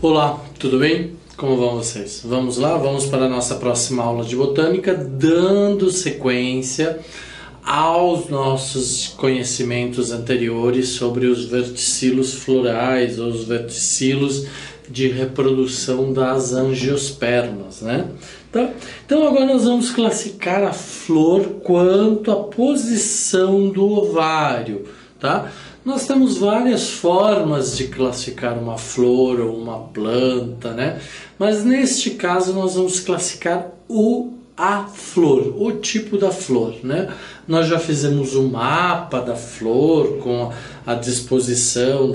Olá, tudo bem? Como vão vocês? Vamos lá, vamos para a nossa próxima aula de botânica, dando sequência aos nossos conhecimentos anteriores sobre os verticilos florais, ou os verticilos de reprodução das angiospermas, né? Então agora nós vamos classificar a flor quanto à posição do ovário, tá? Nós temos várias formas de classificar uma flor ou uma planta, né? Mas neste caso nós vamos classificar a flor, o tipo da flor, né? Nós já fizemos o mapa da flor com a disposição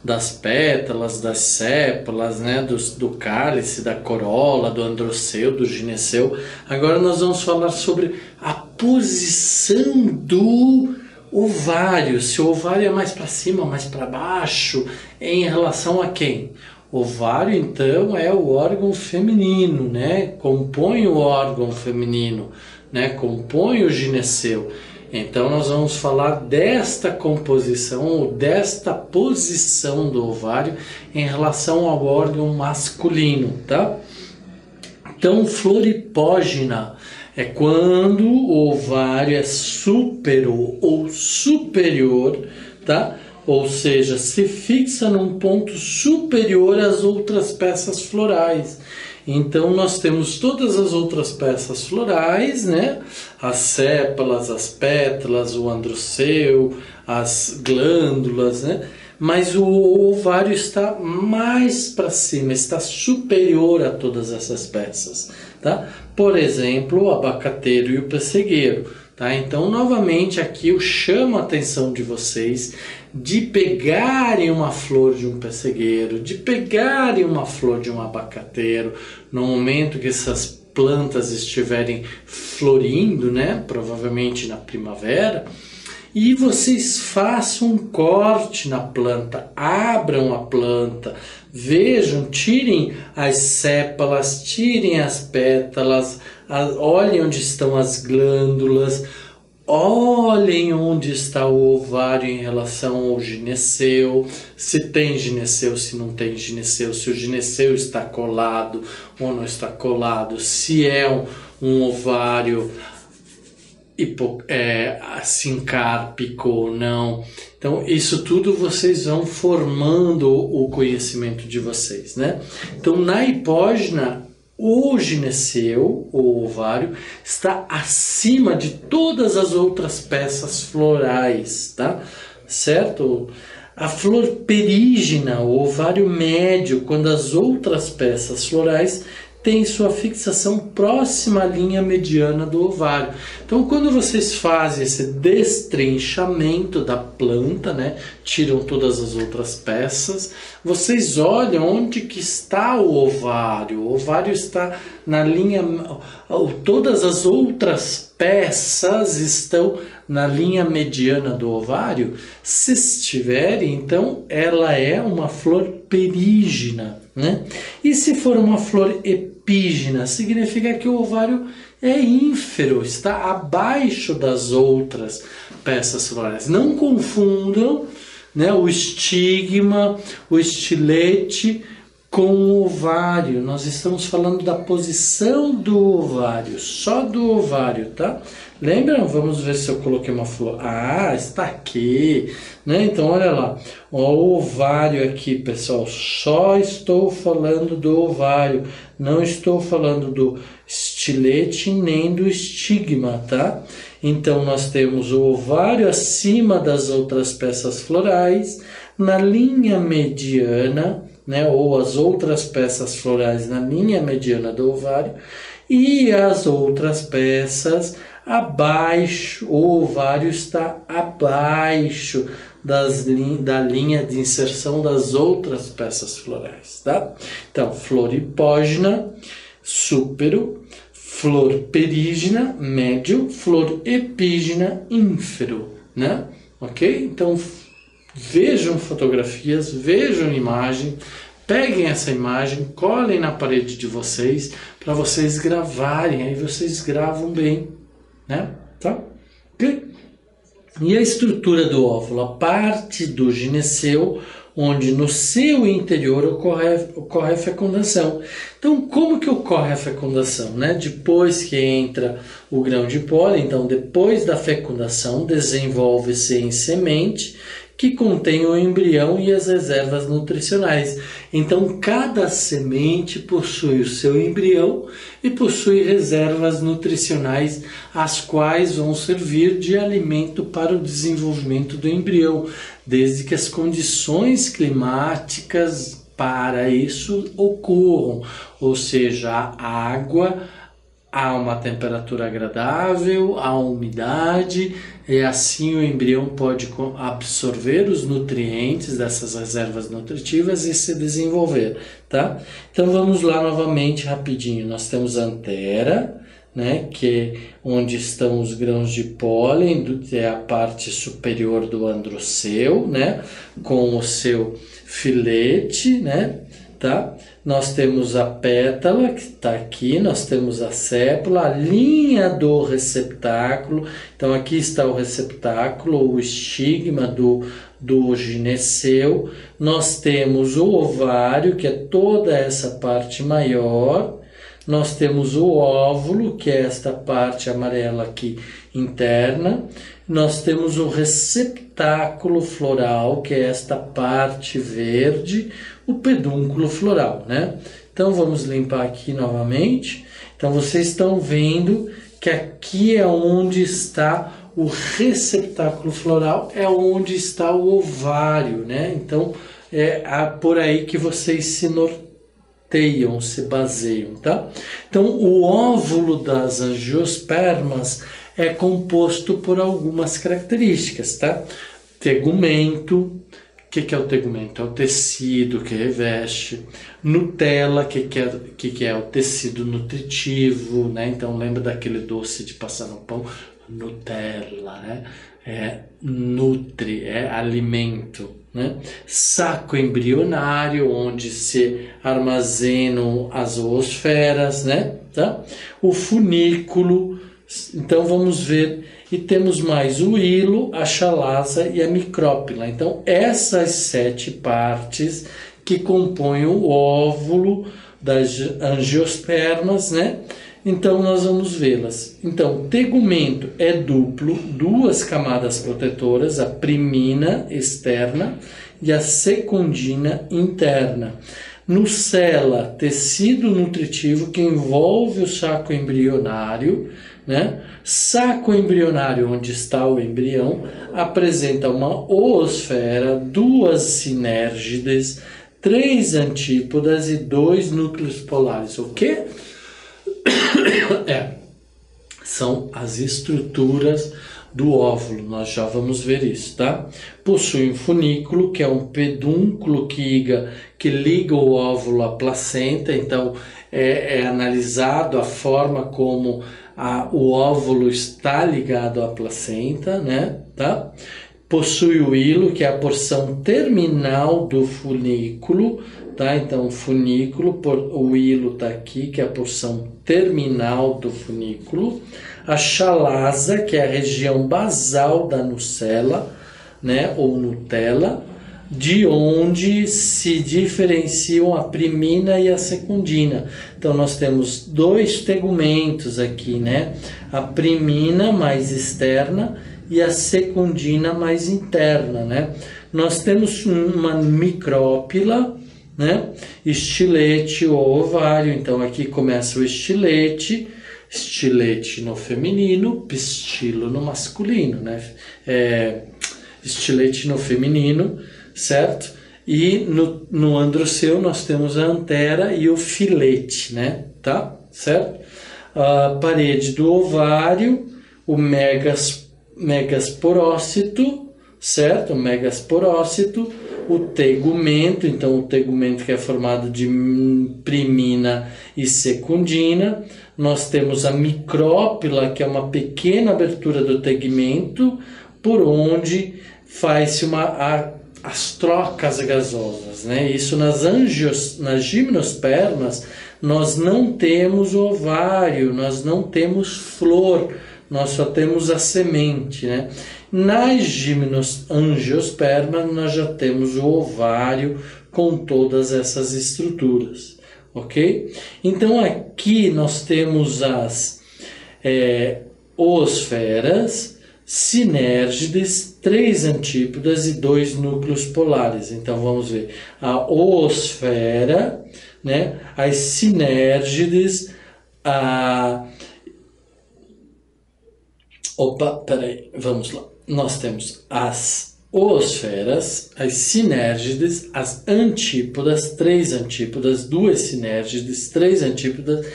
das pétalas, das sépalas, né? Do cálice, da corola, do androceu, do gineceu. Agora nós vamos falar sobre a posição do ovário, se o ovário é mais para cima, mais para baixo, em relação a quem? O ovário, então, é o órgão feminino, né? Compõe o órgão feminino, né? Compõe o gineceu. Então, nós vamos falar desta composição, ou desta posição do ovário em relação ao órgão masculino, tá? Então, flor hipógena é quando o ovário é súpero ou superior, tá? Ou seja, se fixa num ponto superior às outras peças florais. Então nós temos todas as outras peças florais, né? As sépalas, as pétalas, o androceu, as glândulas, né? Mas o ovário está mais para cima, está superior a todas essas peças, tá? Por exemplo, o abacateiro e o pessegueiro, tá? Então, novamente, aqui eu chamo a atenção de vocês de pegarem uma flor de um pessegueiro, de pegarem uma flor de um abacateiro, no momento que essas plantas estiverem florindo, né? Provavelmente na primavera, e vocês façam um corte na planta, abram a planta, vejam, tirem as sépalas, tirem as pétalas, olhem onde estão as glândulas, olhem onde está o ovário em relação ao gineceu, se tem gineceu, se não tem gineceu, se o gineceu está colado ou não está colado, se é um ovário sincárpico ou não. Então isso tudo vocês vão formando o conhecimento de vocês, né? Então na hipógena o gineceu, o ovário, está acima de todas as outras peças florais, tá? Certo? A flor perígena, o ovário médio, quando as outras peças florais tem sua fixação próxima à linha mediana do ovário. Então, quando vocês fazem esse destrinchamento da planta, né, tiram todas as outras peças, vocês olham onde que está o ovário. O ovário está na linha... Todas as outras peças estão na linha mediana do ovário. Se estiverem, então, ela é uma flor perígena, né? E se for uma flor epígena, significa que o ovário é ínfero, está abaixo das outras peças florais. Não confundam, né, o estigma, o estilete com o ovário. Nós estamos falando da posição do ovário, só do ovário, tá? Lembram? Vamos ver se eu coloquei uma flor. Ah, está aqui, né? Então, olha lá. Ó, o ovário aqui, pessoal. Só estou falando do ovário. Não estou falando do estilete nem do estigma, tá? Então, nós temos o ovário acima das outras peças florais, na linha mediana, né? Ou as outras peças florais na linha mediana do ovário, e as outras peças abaixo, o ovário está abaixo da linha de inserção das outras peças florais, tá? Então, flor hipógena, súpero, flor perígena, médio, flor epígena, ínfero, né? Ok? Então, vejam fotografias, vejam imagem, peguem essa imagem, colhem na parede de vocês, para vocês gravarem, aí vocês gravam bem, né? Tá? Okay? E a estrutura do óvulo? A parte do gineceu, onde no seu interior ocorre a fecundação. Então, como que ocorre a fecundação, né? Depois que entra o grão de pólen, então depois da fecundação desenvolve-se em semente, que contém o embrião e as reservas nutricionais. Então, cada semente possui o seu embrião e possui reservas nutricionais, as quais vão servir de alimento para o desenvolvimento do embrião, desde que as condições climáticas para isso ocorram, ou seja, a água, há uma temperatura agradável, há umidade, e assim o embrião pode absorver os nutrientes dessas reservas nutritivas e se desenvolver, tá? Então vamos lá novamente rapidinho. Nós temos a antera, né, que é onde estão os grãos de pólen, é a parte superior do androceu, né, com o seu filete, né? Tá? Nós temos a pétala, que está aqui, nós temos a sépula, a linha do receptáculo. Então, aqui está o receptáculo, o estigma do gineceu. Nós temos o ovário, que é toda essa parte maior. Nós temos o óvulo, que é esta parte amarela aqui interna. Nós temos o receptáculo floral, que é esta parte verde, o pedúnculo floral, né? Então vamos limpar aqui novamente. Então vocês estão vendo que aqui é onde está o receptáculo floral, é onde está o ovário, né? Então é por aí que vocês se norteiam, se baseiam, tá? Então o óvulo das angiospermas é composto por algumas características, tá? Tegumento. O que é o tegumento? É o tecido que reveste. Nutella, que é o tecido nutritivo, né? Então lembra daquele doce de passar no pão? Nutella, né? Nutre, é alimento, né? Saco embrionário, onde se armazenam as zoosferas, né? Tá? O funículo. Então vamos ver, e temos mais o hilo, a chalaza e a micrópila. Então essas 7 partes que compõem o óvulo das angiospermas, né? Então nós vamos vê-las. Então tegumento é duplo, 2 camadas protetoras, a primina externa e a secundina interna. Nucela, tecido nutritivo que envolve o saco embrionário, né? Saco embrionário, onde está o embrião, apresenta uma oosfera, 2 sinérgides, 3 antípodas e 2 núcleos polares. O quê? São as estruturas do óvulo, nós já vamos ver isso, tá? Possui um funículo, que é um pedúnculo que liga o óvulo à placenta, então é analisado a forma como o óvulo está ligado à placenta, né? Tá? Possui o hilo, que é a porção terminal do funículo, tá? Então, o hilo está aqui, que é a porção terminal do funículo. A chalaza, que é a região basal da nucela, né? Ou Nutella, de onde se diferenciam a primina e a secundina. Então nós temos 2 tegumentos aqui, né? A primina mais externa e a secundina mais interna, né? Nós temos uma micrópila, né? Estilete ou ovário. Então aqui começa o estilete no feminino, pistilo no masculino, né? Estilete no feminino, certo? E no androceu nós temos a antera e o filete, né? Tá? Certo? A parede do ovário, o megasporócito, certo? O megasporócito, o tegumento, então o tegumento que é formado de primina e secundina. Nós temos a micrópila, que é uma pequena abertura do tegumento, por onde faz-se as trocas gasosas, né? Isso nas gimnospermas nós não temos ovário, nós não temos flor, nós só temos a semente, né? Nas gimnoangiospermas nós já temos o ovário com todas essas estruturas, ok? Então aqui nós temos as oosferas, sinérgides, 3 antípodas e 2 núcleos polares. Então vamos ver a oosfera, né? As sinérgides, vamos lá. Nós temos as oosferas, as sinérgides, as antípodas, 3 antípodas, 2 sinérgides, 3 antípodas,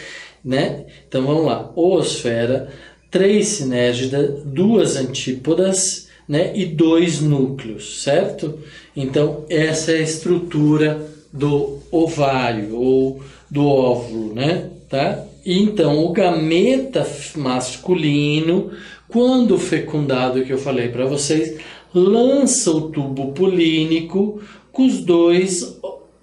né? Então vamos lá, oosfera, 3 sinérgidas, 2 antípodas, né? E 2 núcleos, certo? Então essa é a estrutura do ovário ou do óvulo, né? Tá? Então o gameta masculino, quando fecundado, que eu falei para vocês, lança o tubo polínico com os 2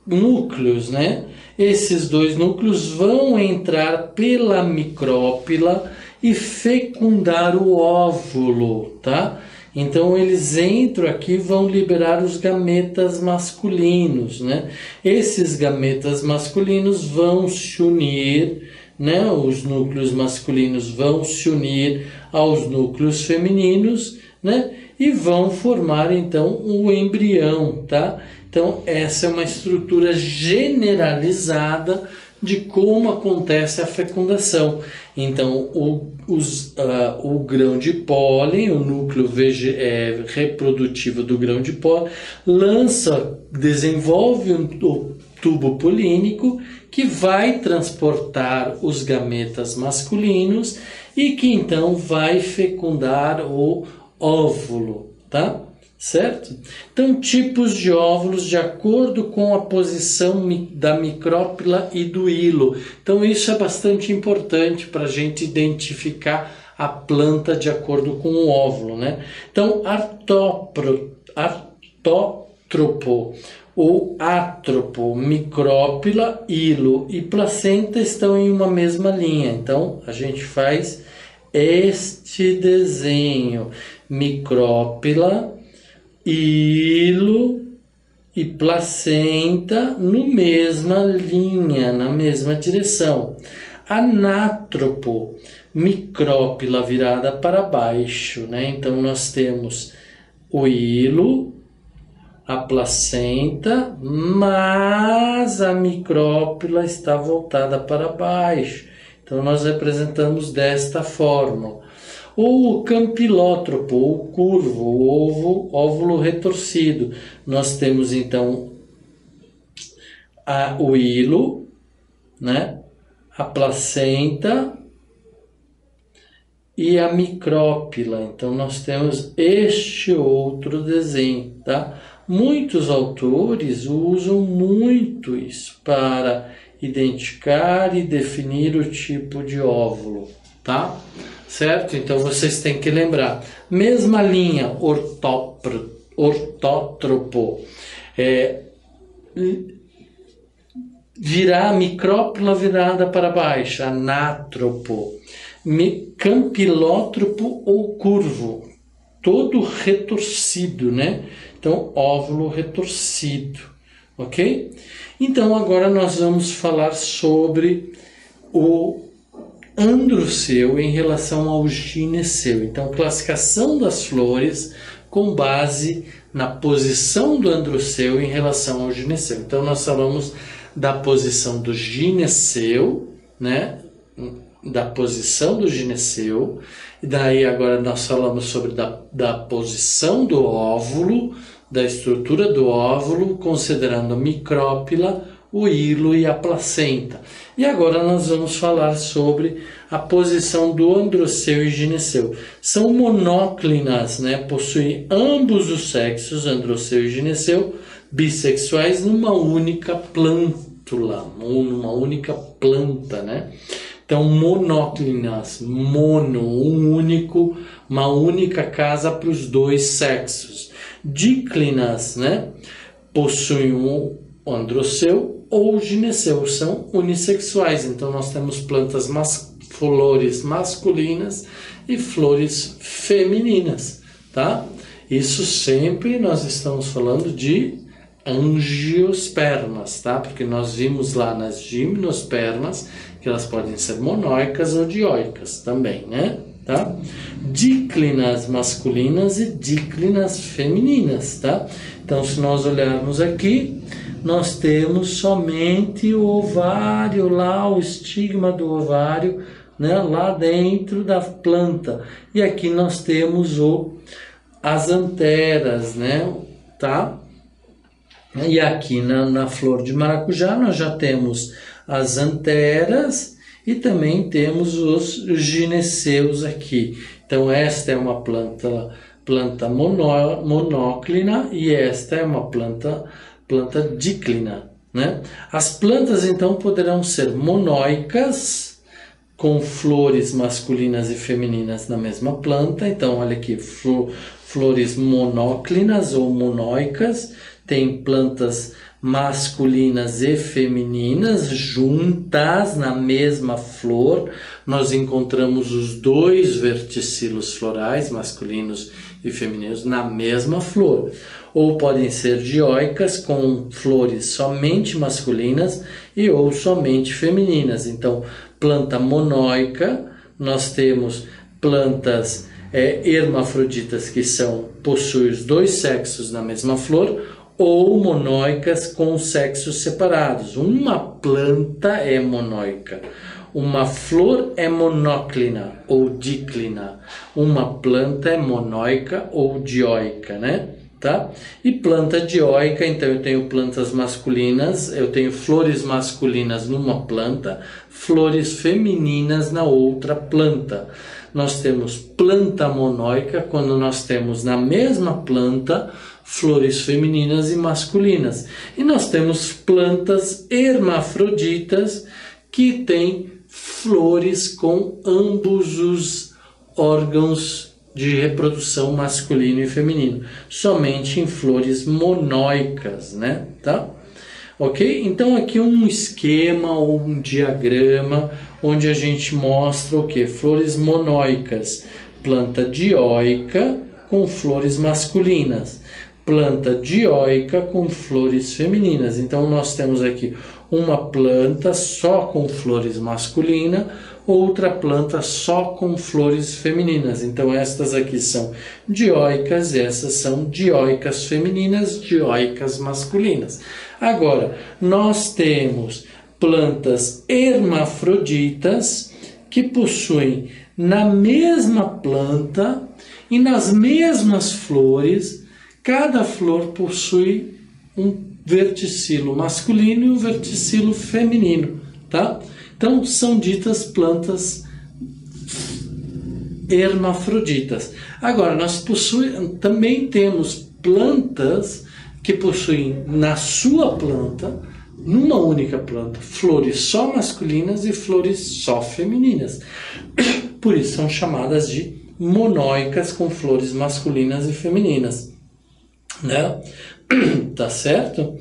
núcleos, né? Esses 2 núcleos vão entrar pela micrópila e fecundar o óvulo, tá? Então eles entram aqui e vão liberar os gametas masculinos, né? Esses gametas masculinos vão se unir, né? Os núcleos masculinos vão se unir aos núcleos femininos, né? E vão formar então o embrião, tá? Então essa é uma estrutura generalizada de como acontece a fecundação. Então o grão de pólen, o núcleo reprodutivo do grão de pólen, desenvolve o tubo polínico que vai transportar os gametas masculinos e que então vai fecundar o óvulo, tá? Certo? Então, tipos de óvulos de acordo com a posição da micrópila e do hilo. Então, isso é bastante importante para a gente identificar a planta de acordo com o óvulo, né? Então, autótropo ou átropo, micrópila, hilo e placenta estão em uma mesma linha. Então, a gente faz este desenho: micrópila, hilo e placenta no mesma linha, na mesma direção. Anátropo, micrópila virada para baixo, né? Então nós temos o hilo, a placenta, mas a micrópila está voltada para baixo. Então nós representamos desta forma. Ou o campilótropo, ou curvo, o óvulo retorcido. Nós temos então o hilo, né? A placenta e a micrópila. Então nós temos este outro desenho, tá? Muitos autores usam muito isso para identificar e definir o tipo de óvulo, tá? Certo? Então vocês têm que lembrar. Mesma linha, ortótropo. Virar a micrópila virada para baixo, anátropo. Campilótropo ou curvo. Todo retorcido, né? Então, óvulo retorcido. Ok? Então, agora nós vamos falar sobre o androceu em relação ao gineceu. Então, classificação das flores com base na posição do androceu em relação ao gineceu. Então, nós falamos da posição do gineceu, né? Da posição do gineceu. E daí agora nós falamos sobre da posição do óvulo, da estrutura do óvulo, considerando a micrópila, o hilo e a placenta. E agora nós vamos falar sobre a posição do androceu e gineceu. São monóclinas, né? Possuem ambos os sexos, androceu e gineceu, bissexuais numa única plântula, numa única planta, né? Então, monóclinas, uma única casa para os 2 sexos. Díclinas, né? Possuem um androceu ou gineceu, são unissexuais. Então nós temos flores masculinas e flores femininas, tá? Isso sempre nós estamos falando de angiospermas, tá? Porque nós vimos lá nas gimnospermas que elas podem ser monóicas ou dioicas também, né? Tá? Díclinas masculinas e díclinas femininas, tá? Então, se nós olharmos aqui, nós temos somente o ovário lá, o estigma do ovário, né? Lá dentro da planta. E aqui nós temos as anteras, né? Tá? E aqui na flor de maracujá nós já temos as anteras e também temos os gineceus aqui. Então esta é uma planta monóclina e esta é uma planta díclina, né? As plantas então poderão ser monóicas, com flores masculinas e femininas na mesma planta. Então olha aqui, flores monóclinas ou monóicas. Tem plantas masculinas e femininas juntas na mesma flor. Nós encontramos os dois verticilos florais, masculinos e femininos, na mesma flor. Ou podem ser dioicas, com flores somente masculinas e ou somente femininas. Então, planta monóica, nós temos plantas hermafroditas que possuem os dois sexos na mesma flor, ou monóicas com sexos separados. Uma planta é monóica, uma flor é monóclina ou díclina, uma planta é monóica ou dioica, né? Tá? E planta dioica, então eu tenho plantas masculinas, eu tenho flores masculinas numa planta, flores femininas na outra planta. Nós temos planta monóica quando nós temos na mesma planta flores femininas e masculinas. E nós temos plantas hermafroditas que têm flores com ambos os órgãos de reprodução masculino e feminino, somente em flores monóicas, né? Tá? Ok? Então aqui um esquema ou um diagrama onde a gente mostra o que? Flores monóicas, planta dioica com flores masculinas, planta dioica com flores femininas. Então nós temos aqui uma planta só com flores masculinas, outra planta só com flores femininas. Então estas aqui são dioicas, essas são dioicas femininas, dioicas masculinas. Agora, nós temos plantas hermafroditas que possuem na mesma planta e nas mesmas flores, cada flor possui um verticilo masculino e um verticilo feminino, tá? Então, são ditas plantas hermafroditas. Agora, também temos plantas que possuem na sua planta, numa única planta, flores só masculinas e flores só femininas. Por isso são chamadas de monóicas com flores masculinas e femininas, né? Tá certo?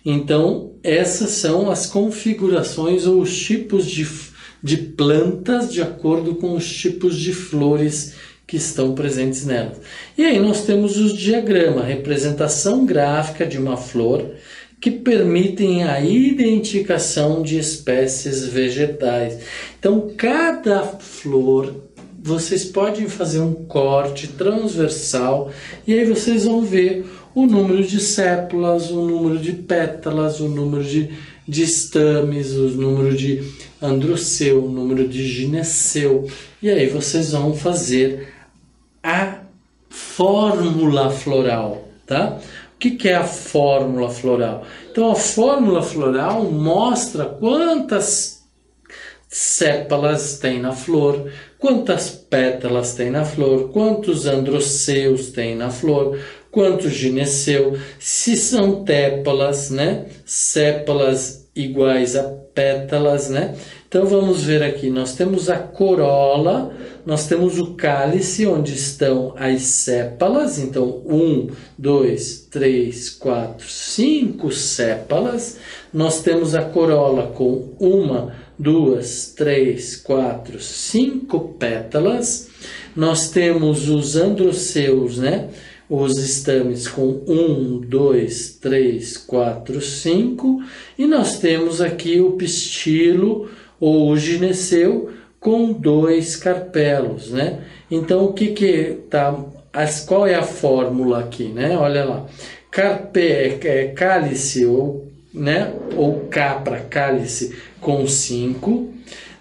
Então, essas são as configurações ou os tipos de plantas de acordo com os tipos de flores que estão presentes nelas. E aí nós temos os diagramas, representação gráfica de uma flor, que permitem a identificação de espécies vegetais. Então, cada flor, vocês podem fazer um corte transversal e aí vocês vão ver o número de sépalas, o número de pétalas, o número de estames, o número de androceu, o número de gineceu. E aí vocês vão fazer a fórmula floral, tá? O que é a fórmula floral? Então, a fórmula floral mostra quantas sépalas tem na flor, quantas pétalas tem na flor, quantos androceus tem na flor, quantos gineceu, se são tépalas, né? Sépalas iguais a pétalas, né? Então vamos ver aqui, nós temos a corola, nós temos o cálice onde estão as sépalas, então 1, 2, 3, 4, 5 sépalas. Nós temos a corola com 1, 2, 3, 4, 5 pétalas. Nós temos os androceus, né? Os estames com 1, 2, 3, 4, 5. E nós temos aqui o pistilo ou o gineceu com 2 carpelos, né? Então, o que tá... Qual é a fórmula aqui, né? Olha lá. Cálice ou, né? Ou capra, cálice com 5,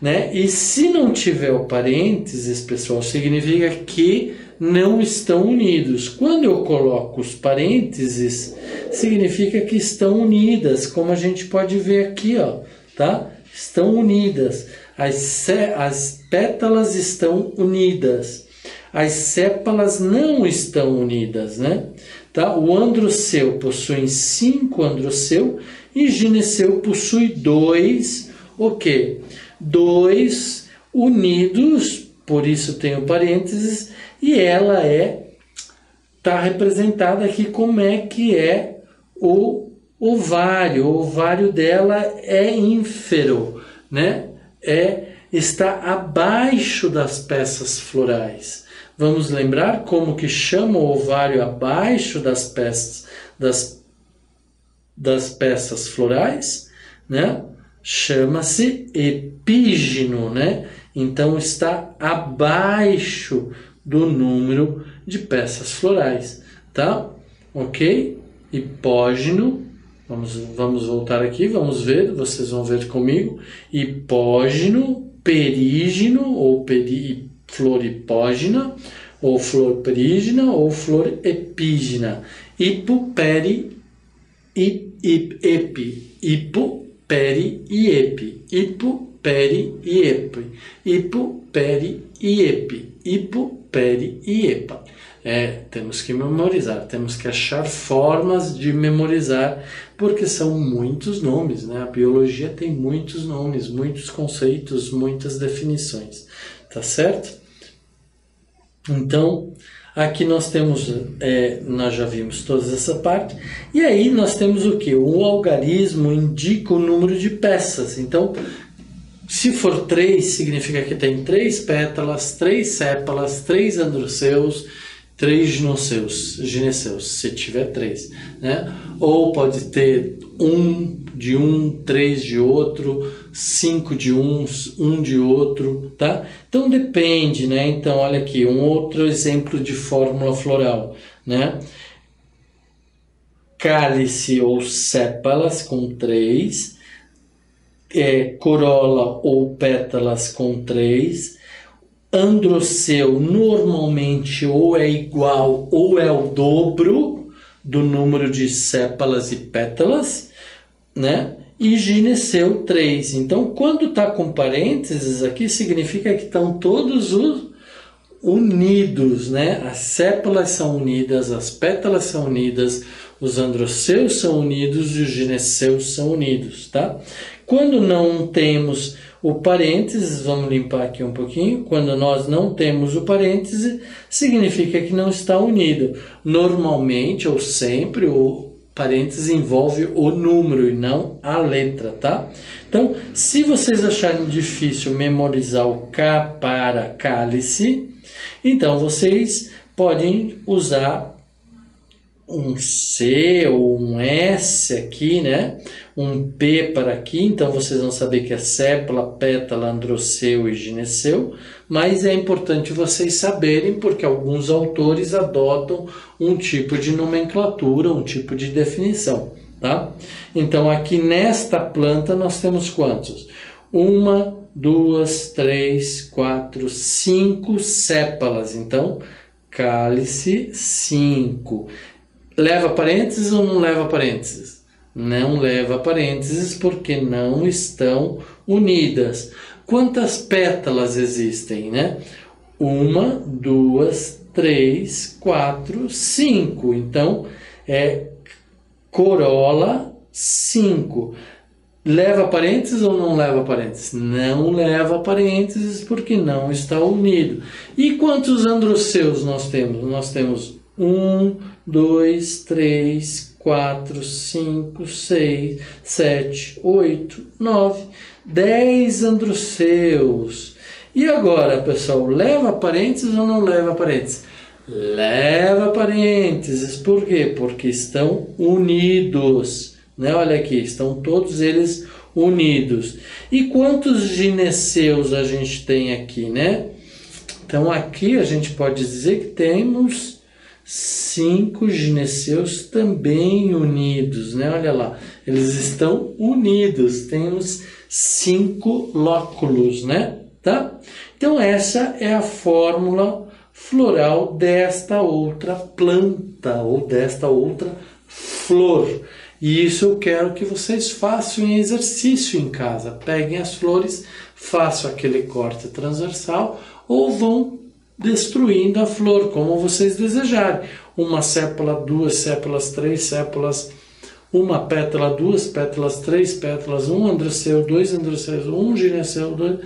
né? E se não tiver o parênteses, pessoal, significa que não estão unidos. Quando eu coloco os parênteses, significa que estão unidas, como a gente pode ver aqui, ó, tá? Estão unidas. As pétalas estão unidas. As sépalas não estão unidas, né? Tá? O androceu possui 5 androceu e gineceu possui 2, o quê? 2 unidos, por isso tem o parênteses, e ela tá representada aqui como é que é o ovário. O ovário dela é ínfero, né? Está abaixo das peças florais. Vamos lembrar como que chama o ovário abaixo das peças florais, né? Chama-se epígino, né? Então está abaixo do número de peças florais, tá? Ok? Hipógino, vamos voltar aqui, vamos ver, vocês vão ver comigo. Hipógino, perígino ou flor hipógina, ou flor perígina, ou flor epígina. Hipo, peri, epi. Hipo, peri e epi. Hipo, peri e epi. Hipo, peri e epi. Hipo, peri e epa. Temos que memorizar, temos que achar formas de memorizar, porque são muitos nomes, né? A biologia tem muitos nomes, muitos conceitos, muitas definições, tá certo? Então, aqui nós temos, nós já vimos toda essa parte, e aí nós temos o que? O algarismo indica o número de peças. Então, se for 3, significa que tem 3 pétalas, 3 sépalas, 3 androceus, 3 gineceus, se tiver 3, né? Ou pode ter 1 de um, 3 de outro, 5 de um, 1 de outro, tá? Então depende, né? Então olha aqui, um outro exemplo de fórmula floral, né? Cálice ou sépalas com 3, corola ou pétalas com 3, androceu normalmente ou é igual ou é o dobro do número de sépalas e pétalas, né? E gineceu 3. Então, quando está com parênteses aqui, significa que estão todos unidos, né? As sépalas são unidas, as pétalas são unidas, os androceus são unidos e os gineceus são unidos, tá? Quando não temos o parênteses, vamos limpar aqui um pouquinho. Quando nós não temos o parêntese, significa que não está unido. Normalmente ou sempre o parênteses envolve o número e não a letra, tá? Então, se vocês acharem difícil memorizar o K para cálice, então vocês podem usar um C ou um S aqui, né? Um P para aqui, então vocês vão saber que é sépala, pétala, androceu e gineceu, mas é importante vocês saberem porque alguns autores adotam um tipo de nomenclatura, um tipo de definição, tá? Então aqui nesta planta nós temos quantos? 1, 2, 3, 4, 5 sépalas, então cálice 5. Leva parênteses ou não leva parênteses? Não leva parênteses porque não estão unidas. Quantas pétalas existem, né? 1, 2, 3, 4, 5. Então, corola 5. Leva parênteses ou não leva parênteses? Não leva parênteses porque não está unido. E quantos androceus nós temos? Nós temos 1, 2, 3, 4, 5, 6, 7, 8, 9, 10 androceus. E agora, pessoal, leva parênteses ou não leva parênteses? Leva parênteses. Por quê? Porque estão unidos, né? Olha aqui, estão todos eles unidos. E quantos gineceus a gente tem aqui, né? Então aqui a gente pode dizer que temos 5 gineceus também unidos, né? Olha lá, eles estão unidos. Temos 5 lóculos, né? Tá? Então essa é a fórmula floral desta outra planta ou desta outra flor. E isso eu quero que vocês façam em exercício em casa. Peguem as flores, façam aquele corte transversal ou vão destruindo a flor, como vocês desejarem. Uma sépala, 2 sépalas, 3 sépalas, uma pétala, 2 pétalas, 3 pétalas, 1 androceu, 2 androceus, 1 gineceu, 2...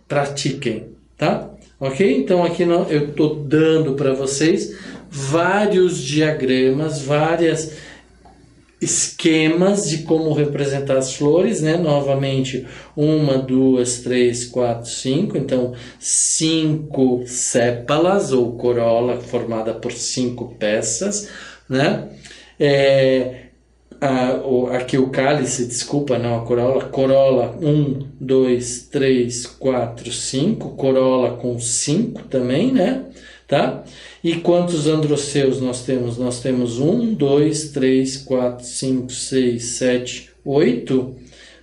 Pratiquem, tá? Ok? Então aqui eu estou dando para vocês vários diagramas, vários esquemas de como representar as flores, né? Novamente, 1, 2, 3, 4, 5. Então, 5 sépalas ou corola formada por 5 peças, né? Aqui o cálice, desculpa, não a corola. Corola 1, 2, 3, 4, 5. Corola com 5 também, né? Tá? E quantos androceus nós temos? Nós temos 1, 2, 3, 4, 5, 6, 7, 8,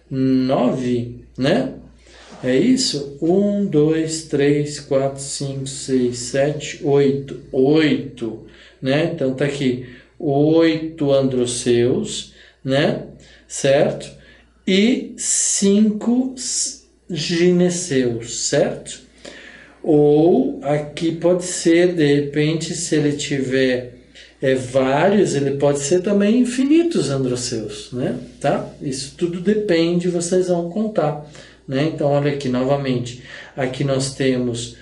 9, né? É isso? 1, 2, 3, 4, 5, 6, 7, 8. 8, né? Então tá aqui 8 androceus, né? Certo? E 5 gineceus, certo? Ou aqui pode ser, de repente, se ele tiver vários, ele pode ser também infinitos androceus, né? Tá? Isso tudo depende, vocês vão contar, né? Então, olha aqui novamente. Aqui nós temos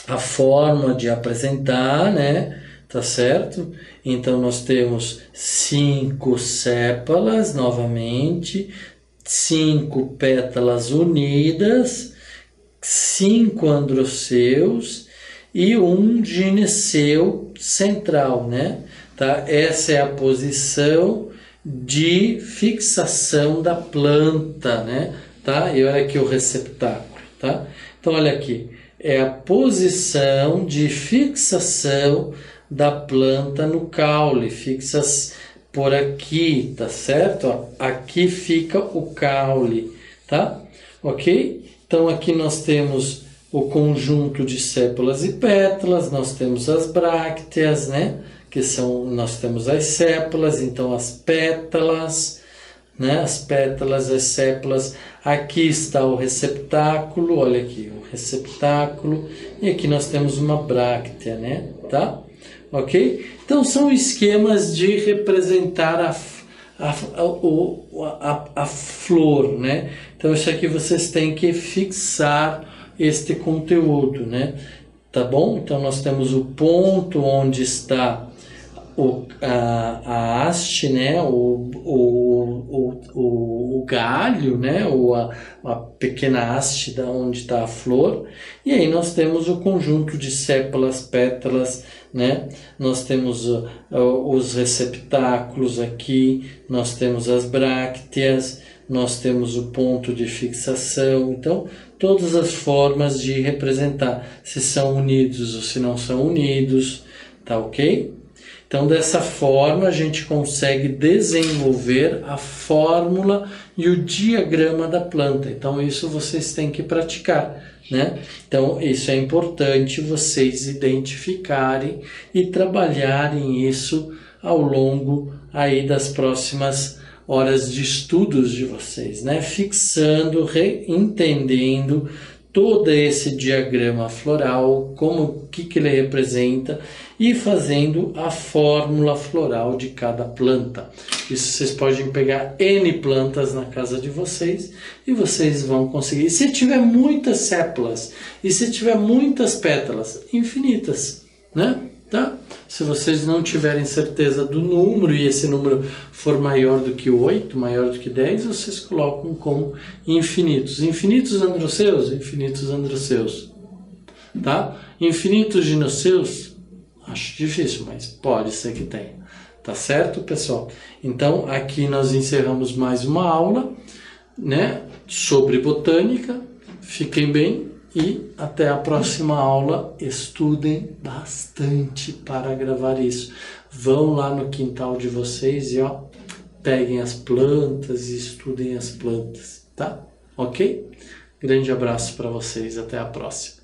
a forma de apresentar, né? Tá certo? Então, nós temos 5 sépalas, novamente, 5 pétalas unidas, 5 androceus e 1 gineceu central, né? Tá? Essa é a posição de fixação da planta, né? Tá? E olha aqui o receptáculo, tá? Então, olha aqui, é a posição de fixação da planta no caule, fixas por aqui, tá certo? Ó, aqui fica o caule, tá? Ok? Então, aqui nós temos o conjunto de sépalas e pétalas, nós temos as brácteas, né? Nós temos as sépalas, então as pétalas, né? As pétalas, as sépalas. Aqui está o receptáculo, olha aqui, o receptáculo. E aqui nós temos uma bráctea, né? Tá? Ok? Então, são esquemas de representar a flor, né? Então, isso aqui vocês têm que fixar este conteúdo, né? Tá bom? Então, nós temos o ponto onde está a haste, né? O galho, né? Ou a pequena haste da onde está a flor. E aí nós temos o conjunto de sépalas, pétalas, né? Nós temos os receptáculos aqui, nós temos as brácteas, nós temos o ponto de fixação. Então, todas as formas de representar se são unidos ou se não são unidos, tá ok? Então, dessa forma, a gente consegue desenvolver a fórmula e o diagrama da planta. Então, isso vocês têm que praticar, né? Então, isso é importante vocês identificarem e trabalharem isso ao longo aí das próximas horas de estudos de vocês, né? Fixando, entendendo todo esse diagrama floral, o que ele representa e fazendo a fórmula floral de cada planta. Isso vocês podem pegar N plantas na casa de vocês e vocês vão conseguir. Se tiver muitas sépalas e se tiver muitas pétalas, infinitas, né? Tá? Se vocês não tiverem certeza do número e esse número for maior do que 8, maior do que 10, vocês colocam como infinitos. Infinitos androceus? Infinitos androceus. Tá? Infinitos ginocéus? Acho difícil, mas pode ser que tenha. Tá certo, pessoal? Então, aqui nós encerramos mais uma aula, né, sobre botânica. Fiquem bem e até a próxima aula. Estudem bastante para gravar isso. Vão lá no quintal de vocês e ó, peguem as plantas e estudem as plantas, tá? Ok? Grande abraço para vocês. Até a próxima.